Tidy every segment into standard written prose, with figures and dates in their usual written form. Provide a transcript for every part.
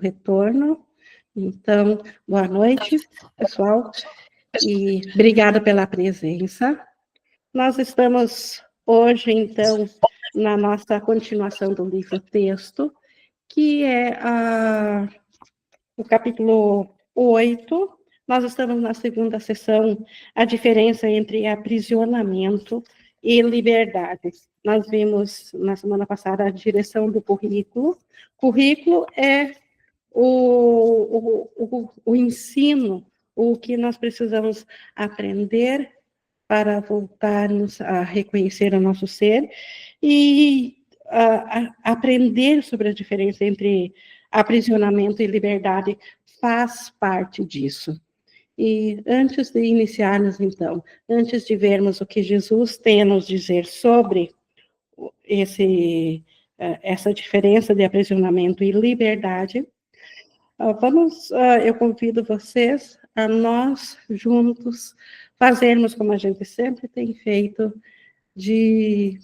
retorno. Então, boa noite, pessoal, e obrigada pela presença. Nós estamos hoje, então, na nossa continuação do livro-texto, que é o capítulo 8. Nós estamos na segunda sessão, a diferença entre aprisionamento e liberdade. Nós vimos na semana passada a direção do currículo. Currículo é o ensino, o que nós precisamos aprender para voltarmos a reconhecer o nosso ser e aprender sobre a diferença entre aprisionamento e liberdade faz parte disso. E antes de iniciarmos, então, antes de vermos o que Jesus tem a nos dizer sobre essa diferença de aprisionamento e liberdade, eu convido vocês a nós juntos fazermos como a gente sempre tem feito, de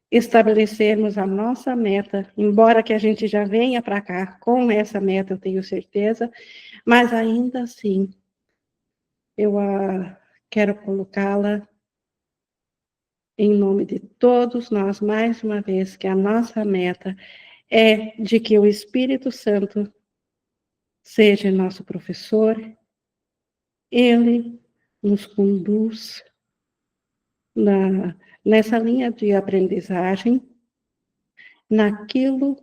estabelecermos a nossa meta, embora que a gente já venha para cá com essa meta, eu tenho certeza, mas ainda assim, eu quero colocá-la em nome de todos nós, mais uma vez, que a nossa meta é de que o Espírito Santo seja nosso professor, ele nos conduz nessa linha de aprendizagem, naquilo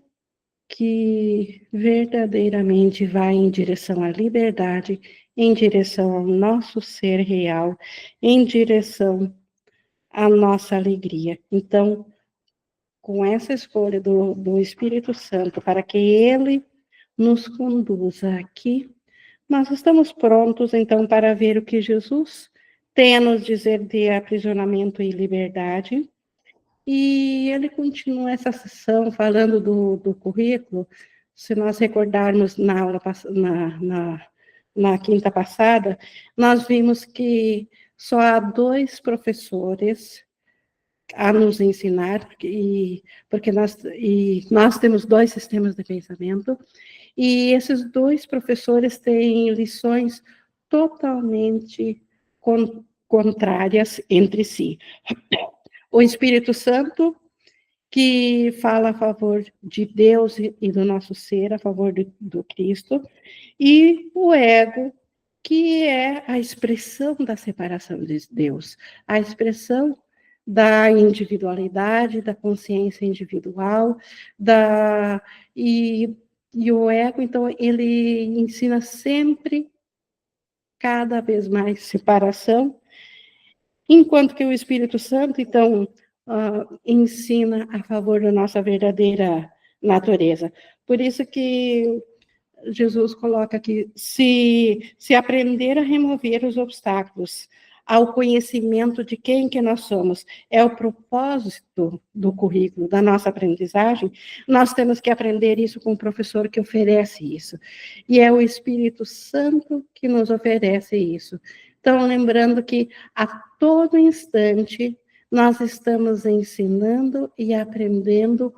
que verdadeiramente vai em direção à liberdade, em direção ao nosso ser real, em direção à nossa alegria. Então, com essa escolha do Espírito Santo, para que ele nos conduza aqui, nós estamos prontos, então, para ver o que Jesus tem a nos dizer de aprisionamento e liberdade. E ele continua essa sessão falando do currículo. Se nós recordarmos na aula na quinta passada, nós vimos que só há 2 professores a nos ensinar, porque nós temos 2 sistemas de pensamento, e esses 2 professores têm lições totalmente contrárias entre si. O Espírito Santo, que fala a favor de Deus e do nosso ser, a favor do Cristo, e o ego, que é a expressão da separação de Deus, a expressão da individualidade, da consciência individual, e o ego, então, ele ensina sempre, cada vez mais, separação, enquanto que o Espírito Santo, então, ensina a favor da nossa verdadeira natureza. Por isso que Jesus coloca aqui, se aprender a remover os obstáculos ao conhecimento de quem que nós somos, é o propósito do currículo, da nossa aprendizagem, nós temos que aprender isso com o professor que oferece isso. E é o Espírito Santo que nos oferece isso. Então, lembrando que a todo instante nós estamos ensinando e aprendendo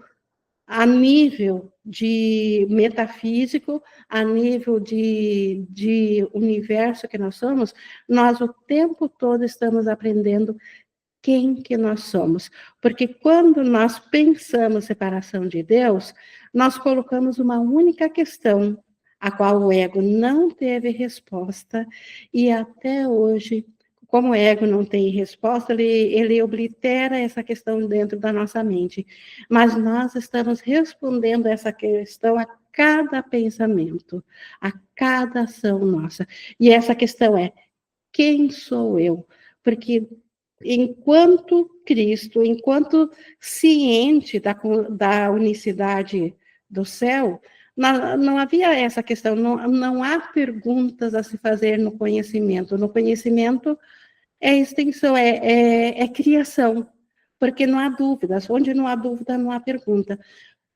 a nível de metafísico, a nível de universo que nós somos, nós o tempo todo estamos aprendendo quem que nós somos. Porque quando nós pensamos separação de Deus, nós colocamos uma única questão, a qual o ego não teve resposta, e até hoje, como o ego não tem resposta, ele oblitera essa questão dentro da nossa mente. Mas nós estamos respondendo essa questão a cada pensamento, a cada ação nossa. E essa questão é, quem sou eu? Porque enquanto Cristo, enquanto ciente da unicidade do céu, não havia essa questão, não há perguntas a se fazer no conhecimento. No conhecimento é extensão, é criação, porque não há dúvidas. Onde não há dúvida, não há pergunta.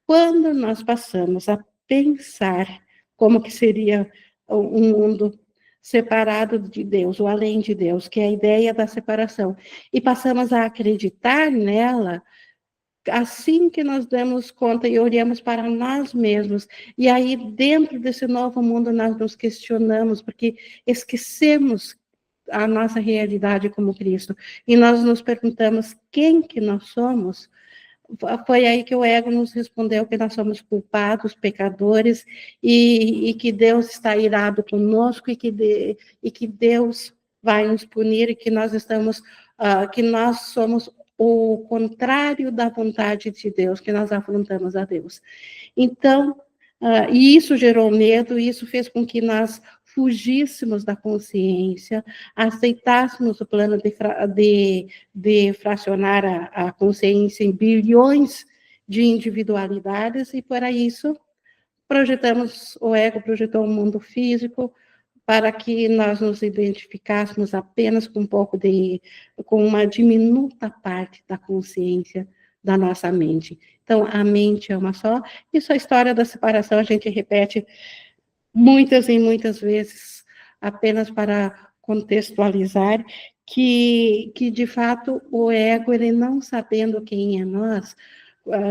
Quando nós passamos a pensar como que seria um mundo separado de Deus, ou além de Deus, que é a ideia da separação, e passamos a acreditar nela, assim que nós damos conta e olhamos para nós mesmos, e aí dentro desse novo mundo nós nos questionamos, porque esquecemos a nossa realidade como Cristo, e nós nos perguntamos quem que nós somos. Foi aí que o ego nos respondeu que nós somos culpados, pecadores, e que Deus está irado conosco, e que Deus vai nos punir, e que nós estamos, que nós somos o contrário da vontade de Deus, que nós afrontamos a Deus. Então, e isso gerou medo, e isso fez com que nós fugíssemos da consciência, aceitássemos o plano de fracionar a consciência em bilhões de individualidades, e para isso projetamos, o ego projetou um mundo físico para que nós nos identificássemos apenas com um pouco com uma diminuta parte da consciência da nossa mente. Então, a mente é uma só. Isso, a história da separação, a gente repete muitas e muitas vezes, apenas para contextualizar, que de fato o ego, ele não sabendo quem é nós,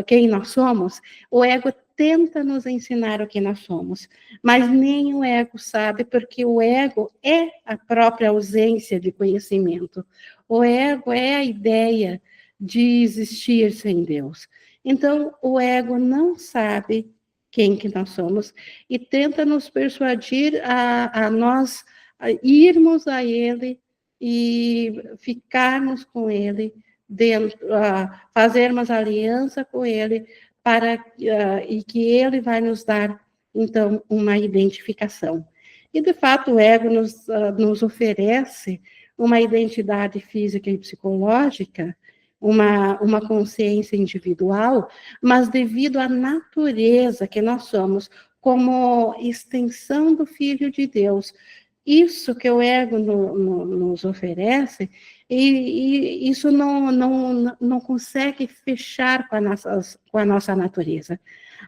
quem nós somos, o ego tenta nos ensinar o que nós somos, mas nem o ego sabe, porque o ego é a própria ausência de conhecimento. O ego é a ideia de existir sem Deus. Então, o ego não sabe quem que nós somos e tenta nos persuadir a nós irmos a ele e ficarmos com ele, fazermos aliança com ele, e que ele vai nos dar, então, uma identificação. E, de fato, o ego nos oferece uma identidade física e psicológica, uma consciência individual, mas devido à natureza que nós somos, como extensão do Filho de Deus, isso que o ego nos oferece, e isso não consegue fechar com a nossa natureza.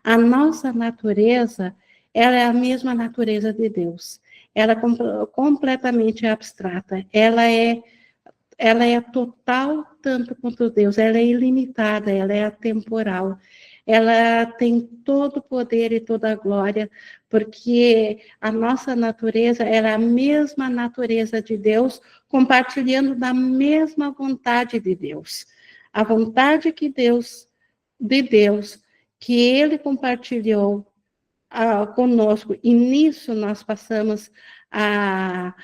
A nossa natureza, ela é a mesma natureza de Deus. Ela é completamente abstrata. Ela é total tanto quanto Deus. Ela é ilimitada, ela é atemporal. Ela tem todo o poder e toda a glória, porque a nossa natureza era a mesma natureza de Deus, compartilhando da mesma vontade de Deus. A vontade de Deus, que Ele compartilhou conosco, e nisso nós passamos a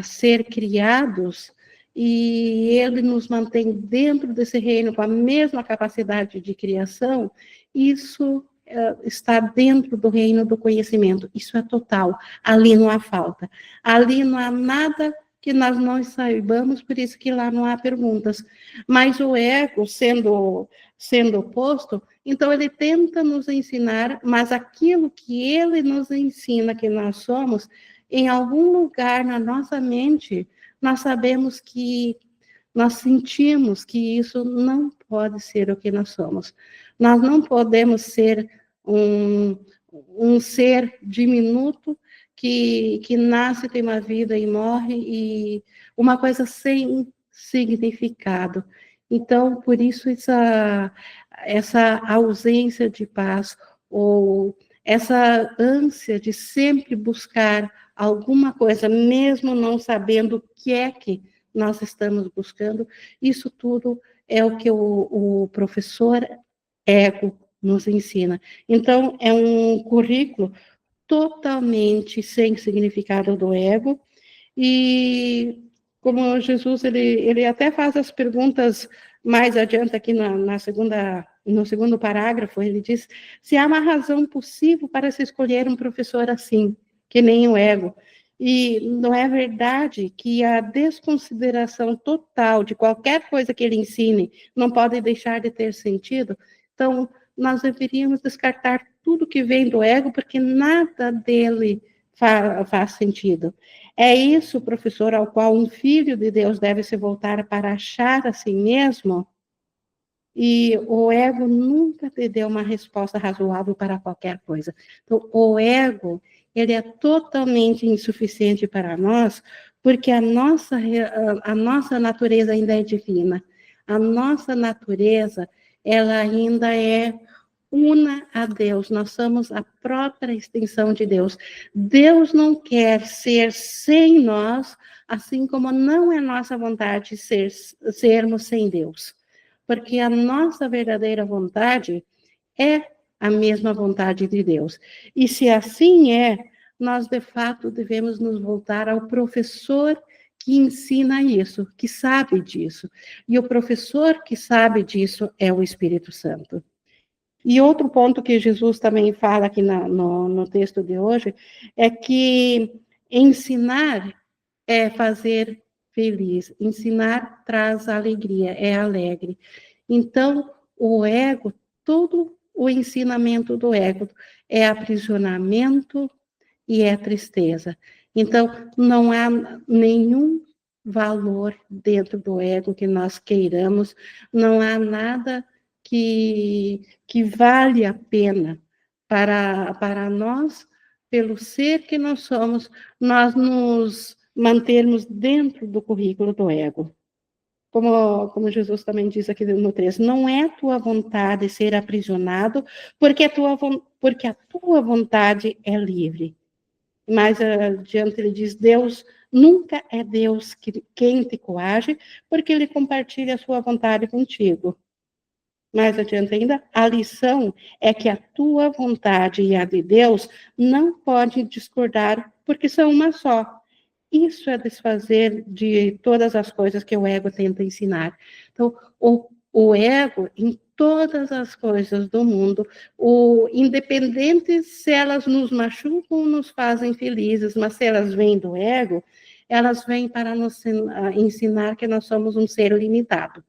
ser criados, e Ele nos mantém dentro desse reino com a mesma capacidade de criação. Isso está dentro do reino do conhecimento. Isso é total. Ali não há falta. Ali não há nada que nós não saibamos, por isso que lá não há perguntas. Mas o ego, sendo oposto, então ele tenta nos ensinar, mas aquilo que ele nos ensina que nós somos, em algum lugar na nossa mente, nós sabemos que, nós sentimos que isso não pode ser o que nós somos. Nós não podemos ser um ser diminuto que nasce, tem uma vida e morre, e uma coisa sem significado. Então, por isso, essa ausência de paz, ou essa ânsia de sempre buscar alguma coisa, mesmo não sabendo o que é que nós estamos buscando, isso tudo é o que o professor ego nos ensina. Então, é um currículo totalmente sem significado do ego, e como Jesus, ele até faz as perguntas mais adiante aqui no segundo parágrafo, ele diz, se há uma razão possível para se escolher um professor assim, que nem o ego, e não é verdade que a desconsideração total de qualquer coisa que ele ensine não pode deixar de ter sentido? Então, nós deveríamos descartar tudo que vem do ego, porque nada dele faz sentido. É isso, professor, ao qual um filho de Deus deve se voltar para achar a si mesmo, e o ego nunca te deu uma resposta razoável para qualquer coisa. Então, o ego, ele é totalmente insuficiente para nós, porque a nossa natureza ainda é divina. A nossa natureza ela ainda é una a Deus, nós somos a própria extensão de Deus. Deus não quer ser sem nós, assim como não é nossa vontade sermos sem Deus. Porque a nossa verdadeira vontade é a mesma vontade de Deus. E se assim é, nós de fato devemos nos voltar ao professor que ensina isso, que sabe disso. E o professor que sabe disso é o Espírito Santo. E outro ponto que Jesus também fala aqui no texto de hoje é que ensinar é fazer feliz, ensinar traz alegria, é alegre. Então, o ego, todo o ensinamento do ego é aprisionamento e é tristeza. Então, não há nenhum valor dentro do ego que nós queiramos, não há nada que vale a pena para nós, pelo ser que nós somos, nós nos mantermos dentro do currículo do ego. Como Jesus também diz aqui no 3, não é tua vontade ser aprisionado, porque a tua vontade é livre. Mais adiante ele diz, Deus nunca é Deus quem te coage, porque ele compartilha a sua vontade contigo. Mais adiante ainda, a lição é que a tua vontade e a de Deus não podem discordar, porque são uma só. Isso é desfazer de todas as coisas que o ego tenta ensinar. Então, o ego, em todas as coisas do mundo, independente se elas nos machucam ou nos fazem felizes, mas se elas vêm do ego, elas vêm para nos ensinar que nós somos um ser limitado,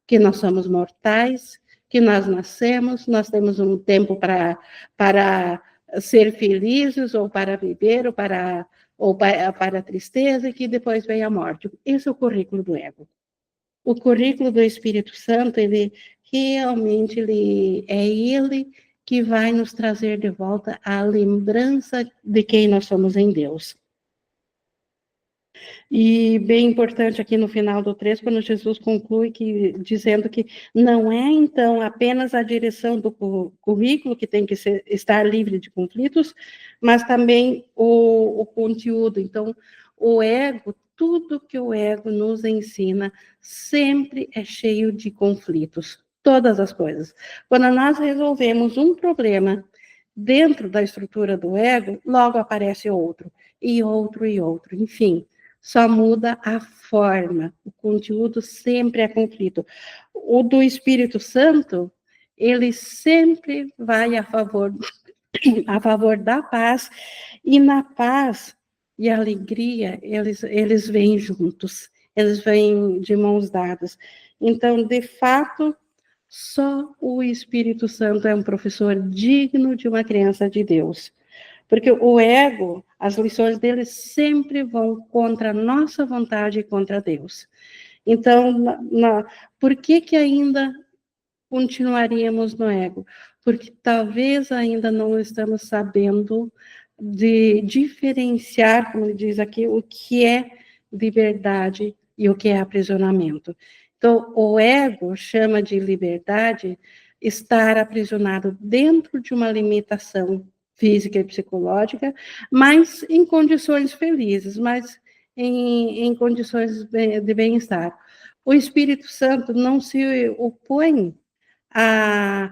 que nós somos mortais, que nós nascemos, nós temos um tempo para ser felizes, ou para viver, ou para a tristeza, e que depois vem a morte. Esse é o currículo do ego. O currículo do Espírito Santo, ele realmente é ele que vai nos trazer de volta a lembrança de quem nós somos em Deus. E bem importante aqui no final do 3, quando Jesus conclui dizendo que não é, então, apenas a direção do currículo que tem que estar livre de conflitos, mas também o conteúdo. Então, o ego, tudo que o ego nos ensina, sempre é cheio de conflitos, todas as coisas. Quando nós resolvemos um problema dentro da estrutura do ego, logo aparece outro, e outro, e outro, enfim. Só muda a forma, o conteúdo sempre é conflito. O do Espírito Santo, ele sempre vai a favor da paz, e na paz e alegria, eles vêm juntos, eles vêm de mãos dadas. Então, de fato, só o Espírito Santo é um professor digno de uma criança de Deus. Porque o ego, as lições dele sempre vão contra a nossa vontade e contra Deus. Então, por que ainda continuaríamos no ego? Porque talvez ainda não estamos sabendo de diferenciar, como ele diz aqui, o que é liberdade e o que é aprisionamento. Então, o ego chama de liberdade estar aprisionado dentro de uma limitação física e psicológica, mas em condições felizes, mas em condições de bem-estar. O Espírito Santo não se opõe a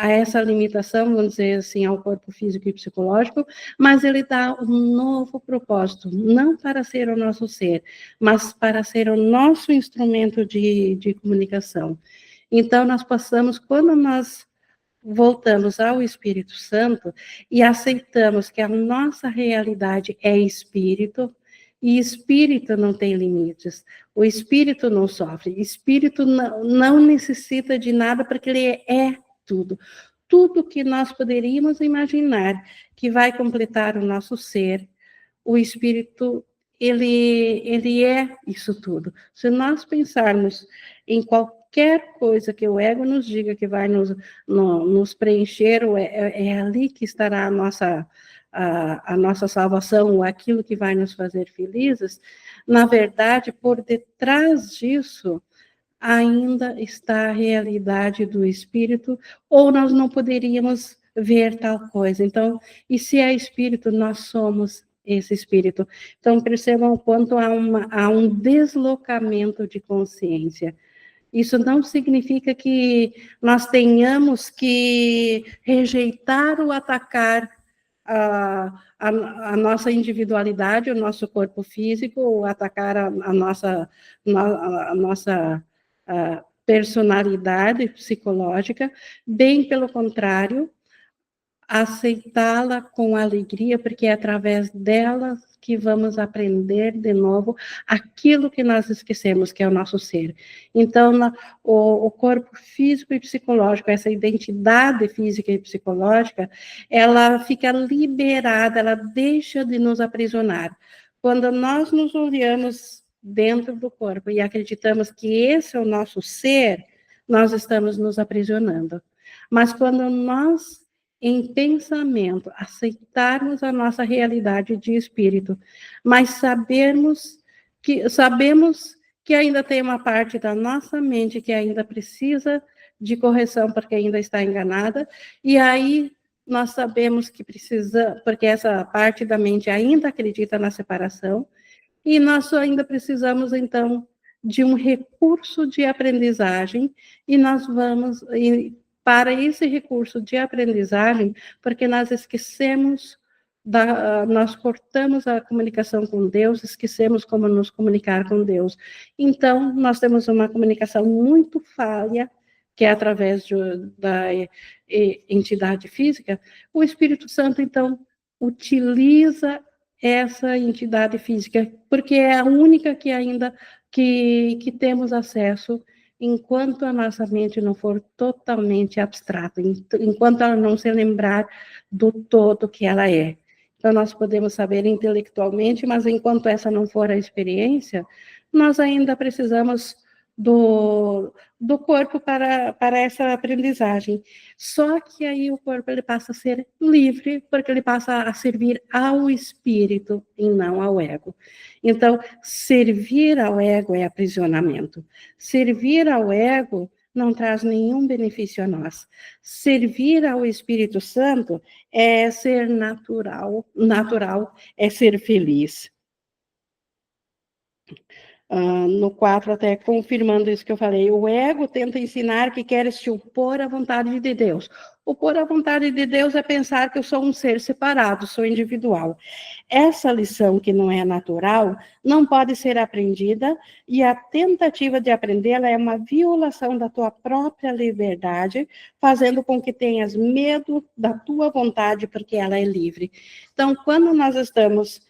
essa limitação, vamos dizer assim, ao corpo físico e psicológico, mas ele dá um novo propósito, não para ser o nosso ser, mas para ser o nosso instrumento de comunicação. Então, nós passamos, quando nós voltamos ao Espírito Santo e aceitamos que a nossa realidade é espírito, e espírito não tem limites, o espírito não sofre, espírito não necessita de nada, porque ele é tudo. Tudo que nós poderíamos imaginar que vai completar o nosso ser, o espírito, ele é isso tudo. Se nós pensarmos em qualquer qualquer coisa que o ego nos diga que vai nos preencher, é ali que estará a nossa salvação, ou aquilo que vai nos fazer felizes, na verdade, por detrás disso, ainda está a realidade do espírito, ou nós não poderíamos ver tal coisa. Então, e se é espírito, nós somos esse espírito. Então, percebam o quanto há um deslocamento de consciência. Isso não significa que nós tenhamos que rejeitar ou atacar a nossa individualidade, o nosso corpo físico, ou atacar a nossa personalidade psicológica, bem pelo contrário, aceitá-la com alegria, porque é através dela que vamos aprender de novo aquilo que nós esquecemos, que é o nosso ser. Então, o corpo físico e psicológico, essa identidade física e psicológica, ela fica liberada, ela deixa de nos aprisionar. Quando nós nos olhamos dentro do corpo e acreditamos que esse é o nosso ser, nós estamos nos aprisionando. Mas quando nós, em pensamento, aceitarmos a nossa realidade de espírito, mas sabemos que ainda tem uma parte da nossa mente que ainda precisa de correção porque ainda está enganada, e aí nós sabemos que precisa, porque essa parte da mente ainda acredita na separação, e nós ainda precisamos, então, de um recurso de aprendizagem, e nós vamos, para esse recurso de aprendizagem, porque nós esquecemos, nós cortamos a comunicação com Deus, esquecemos como nos comunicar com Deus. Então, nós temos uma comunicação muito falha, que é através da entidade física. O Espírito Santo, então, utiliza essa entidade física, porque é a única que ainda que temos acesso, enquanto a nossa mente não for totalmente abstrata, enquanto ela não se lembrar do todo que ela é. Então, nós podemos saber intelectualmente, mas enquanto essa não for a experiência, nós ainda precisamos do corpo para essa aprendizagem. Só que aí o corpo ele passa a ser livre, porque ele passa a servir ao espírito e não ao ego. Então, servir ao ego é aprisionamento. Servir ao ego não traz nenhum benefício a nós. Servir ao Espírito Santo é ser natural, é ser feliz. No 4, até confirmando isso que eu falei, o ego tenta ensinar que quer se opor à vontade de Deus. Opor à vontade de Deus é pensar que eu sou um ser separado, sou individual. Essa lição que não é natural não pode ser aprendida, e a tentativa de aprendê-la é uma violação da tua própria liberdade, fazendo com que tenhas medo da tua vontade, porque ela é livre. Então, quando nós estamos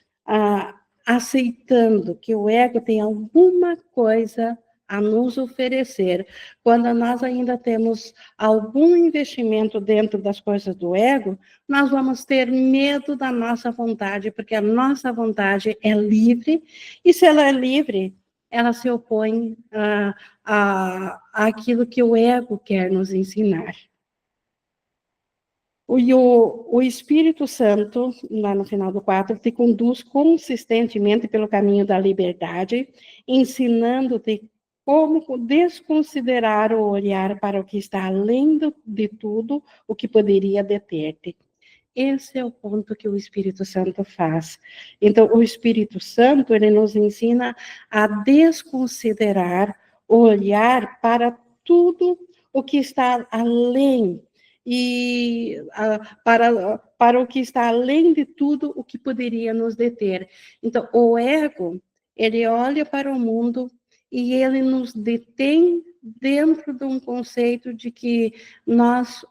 aceitando que o ego tem alguma coisa a nos oferecer, quando nós ainda temos algum investimento dentro das coisas do ego, nós vamos ter medo da nossa vontade, porque a nossa vontade é livre, e se ela é livre, ela se opõe àquilo que o ego quer nos ensinar. O Espírito Santo, lá no final do 4, te conduz consistentemente pelo caminho da liberdade, ensinando-te como desconsiderar ou olhar para o que está além de tudo, o que poderia deter-te. Esse é o ponto que o Espírito Santo faz. Então, o Espírito Santo, ele nos ensina a desconsiderar, olhar para tudo o que está além, e para o que está além de tudo o que poderia nos deter. Então, o ego, ele olha para o mundo e ele nos detém dentro de um conceito de que nós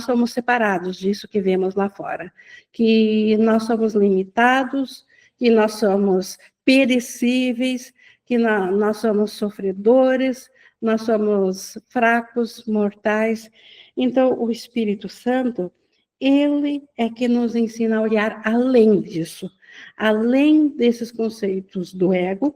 somos separados disso que vemos lá fora, que nós somos limitados, que nós somos perecíveis, que nós somos sofredores, nós somos fracos, mortais. Então, o Espírito Santo, ele é que nos ensina a olhar além disso, além desses conceitos do ego,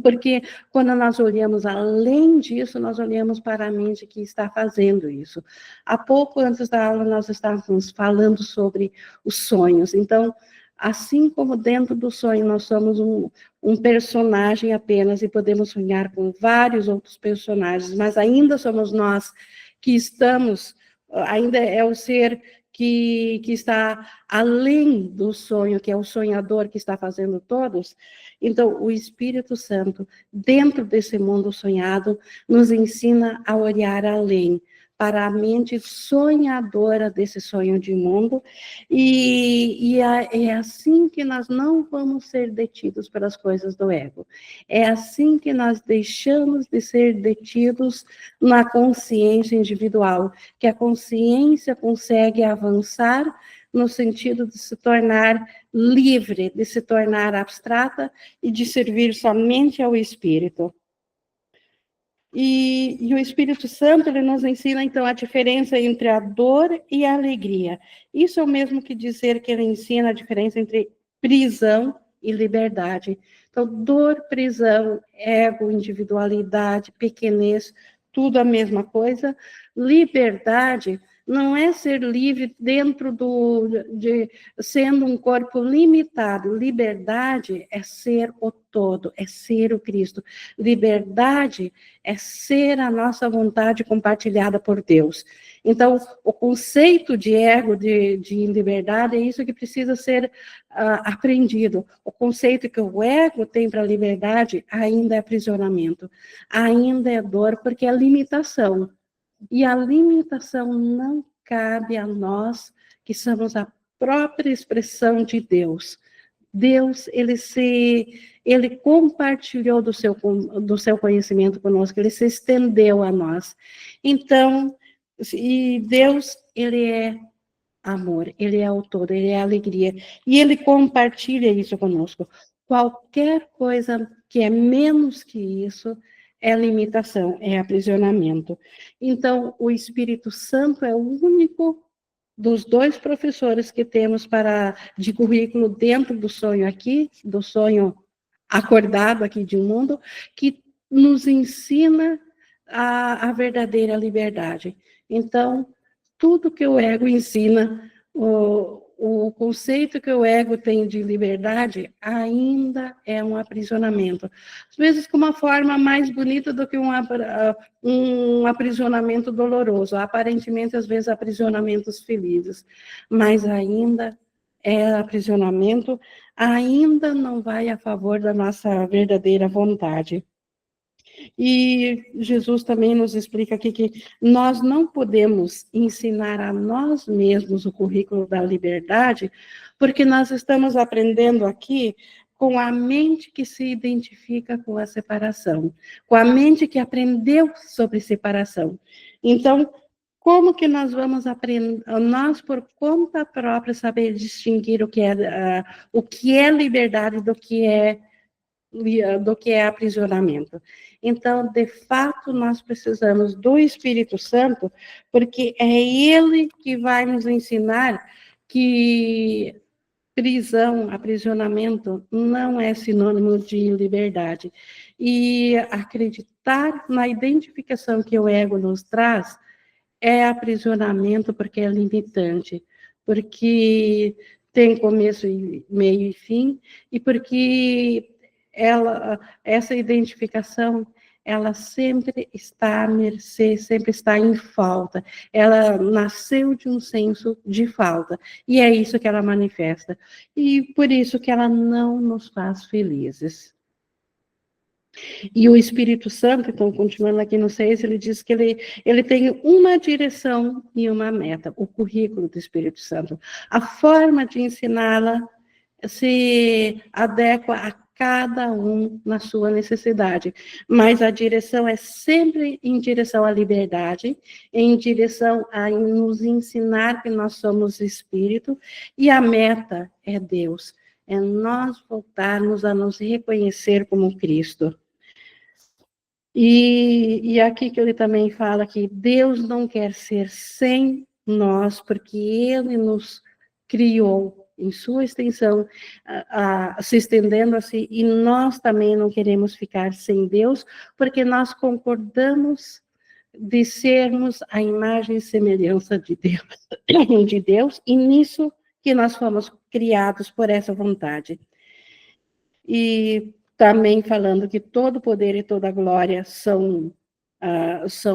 porque quando nós olhamos além disso, nós olhamos para a mente que está fazendo isso. Há pouco, antes da aula, nós estávamos falando sobre os sonhos. Então, assim como dentro do sonho nós somos um personagem apenas e podemos sonhar com vários outros personagens, mas ainda somos nós que estamos, ainda é o ser que está além do sonho, que é o sonhador que está fazendo todos. Então, o Espírito Santo, dentro desse mundo sonhado, nos ensina a olhar além, para a mente sonhadora desse sonho de mundo, é assim que nós não vamos ser detidos pelas coisas do ego. É assim que nós deixamos de ser detidos na consciência individual, que a consciência consegue avançar no sentido de se tornar livre, de se tornar abstrata e de servir somente ao Espírito. E o Espírito Santo, ele nos ensina, então, a diferença entre a dor e a alegria. Isso é o mesmo que dizer que ele ensina a diferença entre prisão e liberdade. Então, dor, prisão, ego, individualidade, pequenez, tudo a mesma coisa. Liberdade não é ser livre dentro sendo um corpo limitado. Liberdade é ser o todo, é ser o Cristo. Liberdade é ser a nossa vontade compartilhada por Deus. Então, o conceito de ego, de liberdade, é isso que precisa ser aprendido. O conceito que o ego tem para a liberdade ainda é aprisionamento, ainda é dor, porque é limitação. E a limitação não cabe a nós, que somos a própria expressão de Deus. Deus, ele compartilhou do seu conhecimento conosco, ele se estendeu a nós. Então, e Deus, ele é amor, ele é o todo, ele é alegria, e ele compartilha isso conosco. Qualquer coisa que é menos que isso é limitação, é aprisionamento. Então, o Espírito Santo é o único dos dois professores que temos de currículo dentro do sonho aqui, do sonho acordado aqui de um mundo, que nos ensina a verdadeira liberdade. Então, tudo que o ego ensina, o conceito que o ego tem de liberdade ainda é um aprisionamento. Às vezes com uma forma mais bonita do que um aprisionamento doloroso. Aparentemente, às vezes, aprisionamentos felizes. Mas ainda é aprisionamento, ainda não vai a favor da nossa verdadeira vontade. E Jesus também nos explica aqui que nós não podemos ensinar a nós mesmos o currículo da liberdade, porque nós estamos aprendendo aqui com a mente que se identifica com a separação, com a mente que aprendeu sobre separação. Então, como que nós vamos aprender, nós por conta própria, saber distinguir o que é liberdade do que é aprisionamento? Então, de fato, nós precisamos do Espírito Santo, porque é ele que vai nos ensinar que prisão, aprisionamento, não é sinônimo de liberdade. E acreditar na identificação que o ego nos traz é aprisionamento, porque é limitante, porque tem começo, meio e fim, e porque essa identificação, ela sempre está à mercê, sempre está em falta. Ela nasceu de um senso de falta, e é isso que ela manifesta. E por isso que ela não nos faz felizes. E o Espírito Santo, então, continuando aqui no 6, ele diz que ele tem uma direção e uma meta, o currículo do Espírito Santo. A forma de ensiná-la se adequa a cada um na sua necessidade, mas a direção é sempre em direção à liberdade, em direção a nos ensinar que nós somos Espírito, e a meta é Deus, é nós voltarmos a nos reconhecer como Cristo. E aqui que ele também fala que Deus não quer ser sem nós, porque Ele nos criou em sua extensão, se estendendo assim, e nós também não queremos ficar sem Deus, porque nós concordamos de sermos a imagem e semelhança de Deus, e nisso que nós fomos criados por essa vontade. E também falando que todo poder e toda glória são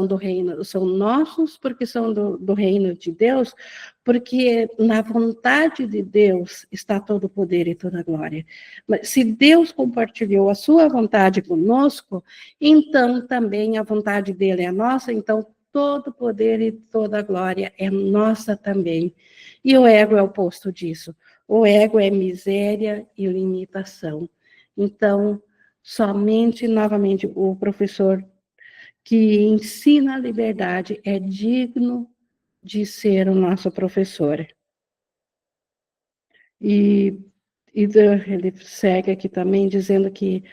do reino, são nossos, porque são do reino de Deus, porque na vontade de Deus está todo o poder e toda a glória. Mas se Deus compartilhou a sua vontade conosco, então também a vontade dele é nossa, então todo o poder e toda a glória é nossa também. E o ego é o oposto disso. O ego é miséria e limitação. Então, somente, novamente, o professor que ensina a liberdade é digno de ser o nosso professor. E ele segue aqui também dizendo que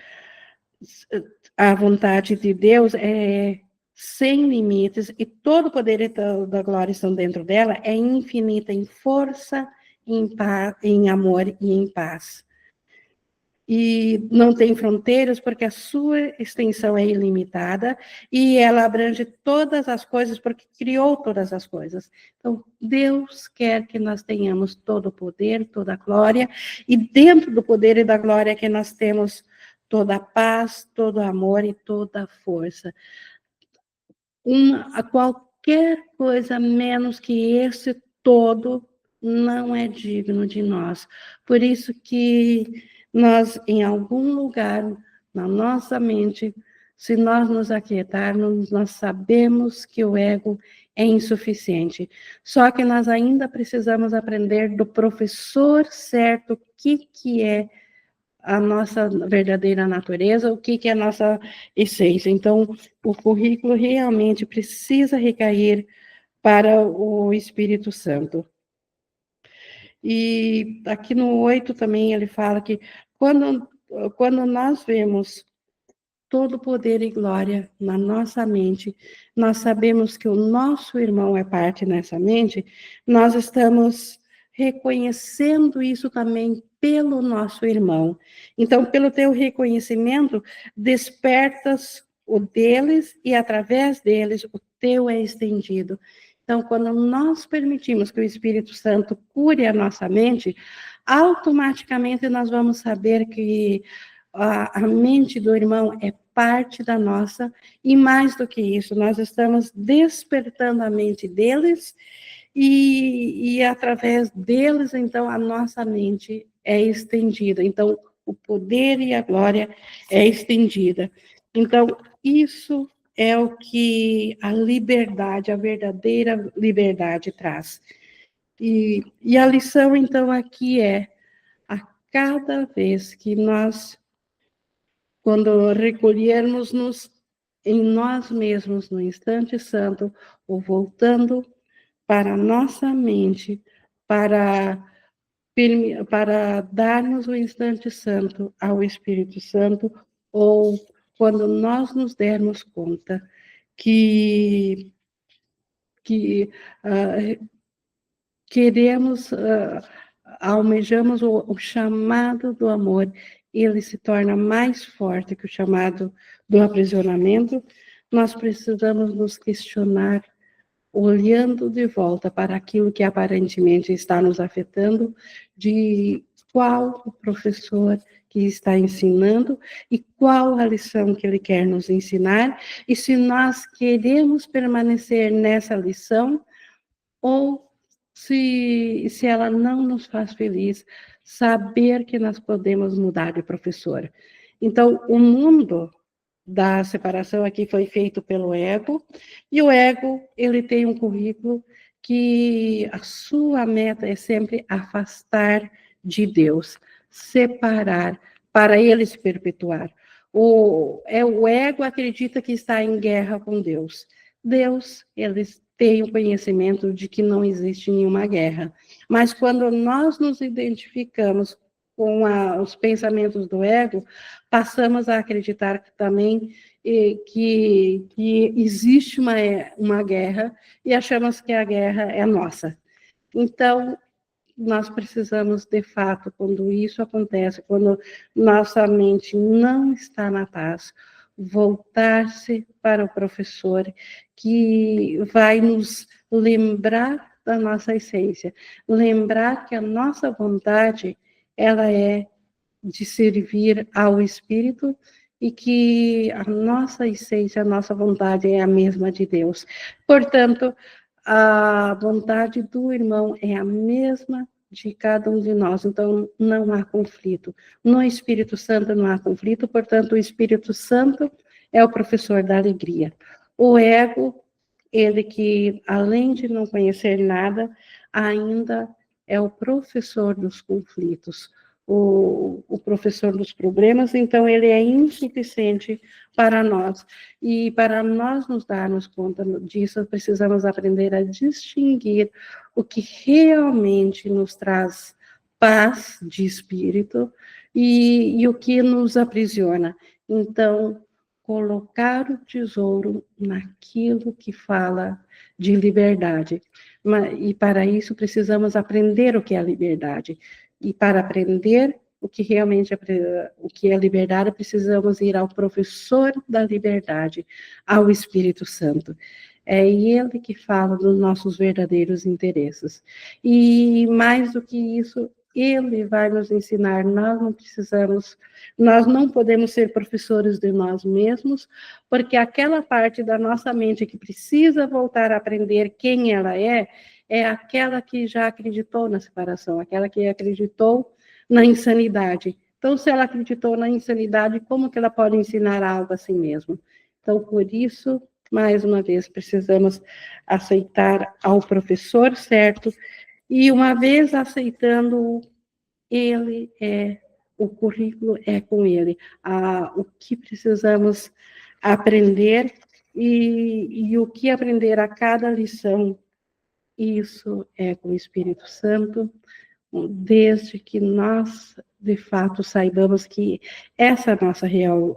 a vontade de Deus é sem limites e todo o poder da glória estão dentro dela, é infinita em força, em amor e em paz. E não tem fronteiras, porque a sua extensão é ilimitada, e ela abrange todas as coisas, porque criou todas as coisas. Então, Deus quer que nós tenhamos todo o poder, toda a glória, e dentro do poder e da glória que nós temos toda a paz, todo o amor e toda a força. Qualquer coisa menos que esse todo não é digno de nós. Por isso que nós, em algum lugar na nossa mente, se nós nos aquietarmos, nós sabemos que o ego é insuficiente. Só que nós ainda precisamos aprender do professor certo o que é a nossa verdadeira natureza, o que é a nossa essência. Então, o currículo realmente precisa recair para o Espírito Santo. E aqui no 8 também ele fala que quando nós vemos todo poder e glória na nossa mente, nós sabemos que o nosso irmão é parte nessa mente, nós estamos reconhecendo isso também pelo nosso irmão. Então, pelo teu reconhecimento, despertas o deles e através deles o teu é estendido. Então, quando nós permitimos que o Espírito Santo cure a nossa mente, automaticamente nós vamos saber que a mente do irmão é parte da nossa, e mais do que isso, nós estamos despertando a mente deles, e através deles, então, a nossa mente é estendida. Então, o poder e a glória é estendida. Então, isso é o que a liberdade, a verdadeira liberdade traz. E a lição, então, aqui é, a cada vez que nós, quando recolhermos-nos em nós mesmos no instante santo, ou voltando para a nossa mente, para darmos o instante santo ao Espírito Santo, ou quando nós nos dermos conta que queremos, almejamos o chamado do amor, ele se torna mais forte que o chamado do aprisionamento, nós precisamos nos questionar, olhando de volta para aquilo que aparentemente está nos afetando, de qual o professor que está ensinando e qual a lição que ele quer nos ensinar, e se nós queremos permanecer nessa lição, ou se ela não nos faz feliz, saber que nós podemos mudar de professor. Então, o mundo da separação aqui foi feito pelo ego, e o ego, ele tem um currículo que a sua meta é sempre afastar de Deus, separar, para ele se perpetuar. O ego acredita que está em guerra com Deus. Deus, ele tem o conhecimento de que não existe nenhuma guerra. Mas quando nós nos identificamos com os pensamentos do ego, passamos a acreditar que também que existe uma guerra e achamos que a guerra é nossa. Então, nós precisamos, de fato, quando isso acontece, quando nossa mente não está na paz, voltar-se para o professor que vai nos lembrar da nossa essência, lembrar que a nossa vontade, ela é de servir ao Espírito e que a nossa essência, a nossa vontade é a mesma de Deus. Portanto, a vontade do irmão é a mesma de cada um de nós, então não há conflito. No Espírito Santo não há conflito, portanto, o Espírito Santo é o professor da alegria. O ego, ele que, além de não conhecer nada, ainda é o professor dos conflitos, o professor dos problemas, então ele é insuficiente para nós. E para nós nos darmos conta disso, precisamos aprender a distinguir o que realmente nos traz paz de espírito e o que nos aprisiona. Então, colocar o tesouro naquilo que fala de liberdade. E para isso precisamos aprender o que é a liberdade. E para aprender o que realmente o que é liberdade, precisamos ir ao professor da liberdade, ao Espírito Santo. É ele que fala dos nossos verdadeiros interesses. E mais do que isso, ele vai nos ensinar. Nós não podemos ser professores de nós mesmos, porque aquela parte da nossa mente que precisa voltar a aprender quem ela é aquela que já acreditou na separação, aquela que acreditou na insanidade. Então, se ela acreditou na insanidade, como que ela pode ensinar algo a si mesma? Então, por isso, mais uma vez, precisamos aceitar ao professor certo, e uma vez aceitando, ele é, o currículo é com ele. O que precisamos aprender e o que aprender a cada lição, isso é com o Espírito Santo, desde que nós, de fato, saibamos que essa é a nossa real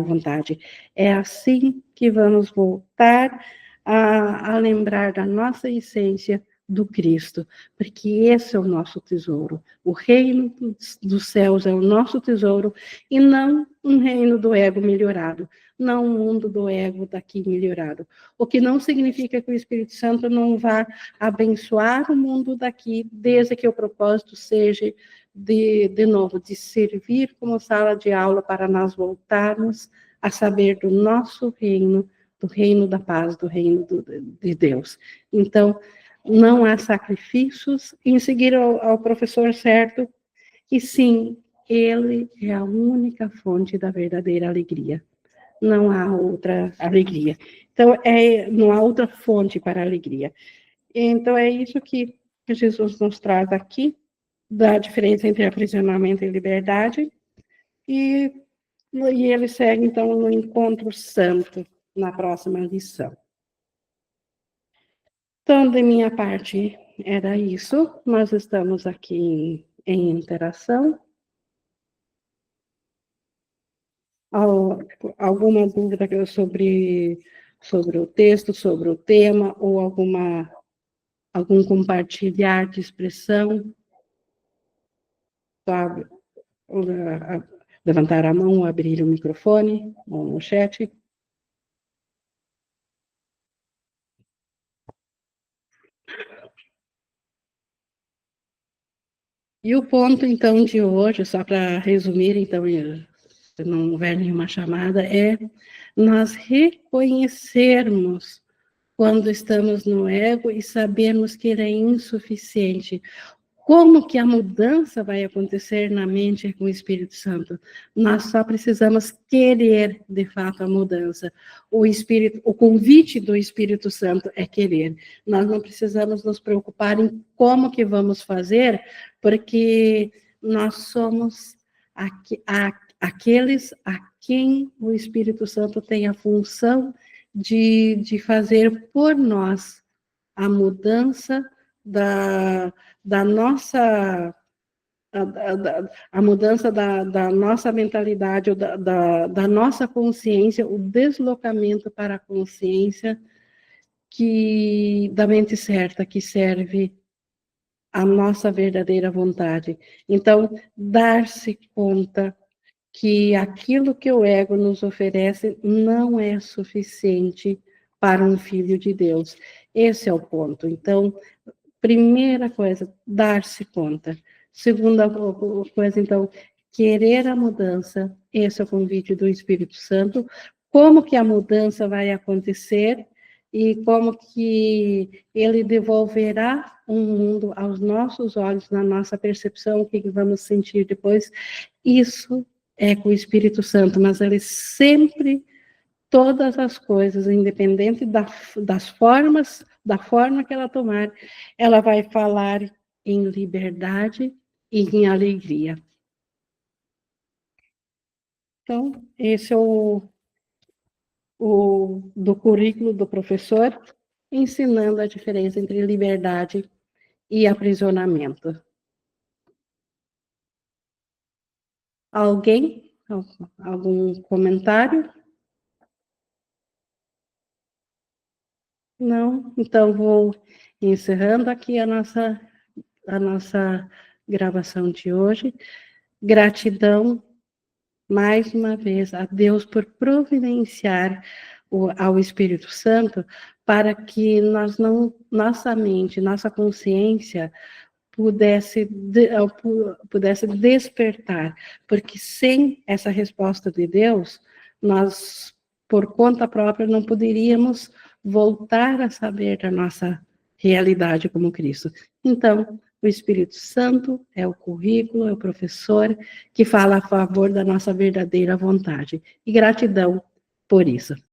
vontade. É assim que vamos voltar a lembrar da nossa essência do Cristo, porque esse é o nosso tesouro. O reino dos céus é o nosso tesouro e não um reino do ego melhorado, não um mundo do ego daqui melhorado. O que não significa que o Espírito Santo não vá abençoar o mundo daqui, desde que o propósito seja, de novo, de servir como sala de aula para nós voltarmos a saber do nosso reino, do reino da paz, do reino de Deus. Então, não há sacrifícios em seguir ao professor certo, e sim, ele é a única fonte da verdadeira alegria. Não há outra alegria. Então, não há outra fonte para a alegria. Então, é isso que Jesus nos traz aqui, da diferença entre aprisionamento e liberdade, e ele segue, então, no encontro santo, na próxima lição. Então, de minha parte, era isso. Nós estamos aqui em interação. Alguma dúvida sobre o texto, sobre o tema, ou algum compartilhar de expressão? Sabe? Levantar a mão, abrir o microfone, ou no chat. E o ponto, então, de hoje, só para resumir, então, se não houver nenhuma chamada, é nós reconhecermos quando estamos no ego e sabermos que ele é insuficiente. Como que a mudança vai acontecer na mente com o Espírito Santo? Nós só precisamos querer, de fato, a mudança. O convite do Espírito Santo é querer. Nós não precisamos nos preocupar em como que vamos fazer, porque nós somos aqueles a quem o Espírito Santo tem a função de fazer por nós a mudança da nossa a mudança da nossa mentalidade, ou da nossa consciência, o deslocamento para a consciência da mente certa, que serve a nossa verdadeira vontade. Então, dar-se conta que aquilo que o ego nos oferece não é suficiente para um filho de Deus. Esse é o ponto. Então, primeira coisa, dar-se conta. Segunda coisa, então, querer a mudança. Esse é o convite do Espírito Santo. Como que a mudança vai acontecer e como que ele devolverá um mundo aos nossos olhos, na nossa percepção, o que vamos sentir depois. Isso é com o Espírito Santo, mas ele sempre, todas as coisas, independente das formas, da forma que ela tomar, ela vai falar em liberdade e em alegria. Então, esse é o do currículo do professor, ensinando a diferença entre liberdade e aprisionamento. Alguém? Algum comentário? Não? Então, vou encerrando aqui a nossa gravação de hoje. Gratidão, mais uma vez, a Deus por providenciar ao Espírito Santo para que nossa mente, nossa consciência pudesse despertar, porque sem essa resposta de Deus, nós, por conta própria, não poderíamos voltar a saber da nossa realidade como Cristo. Então, o Espírito Santo é o currículo, é o professor que fala a favor da nossa verdadeira vontade. E gratidão por isso.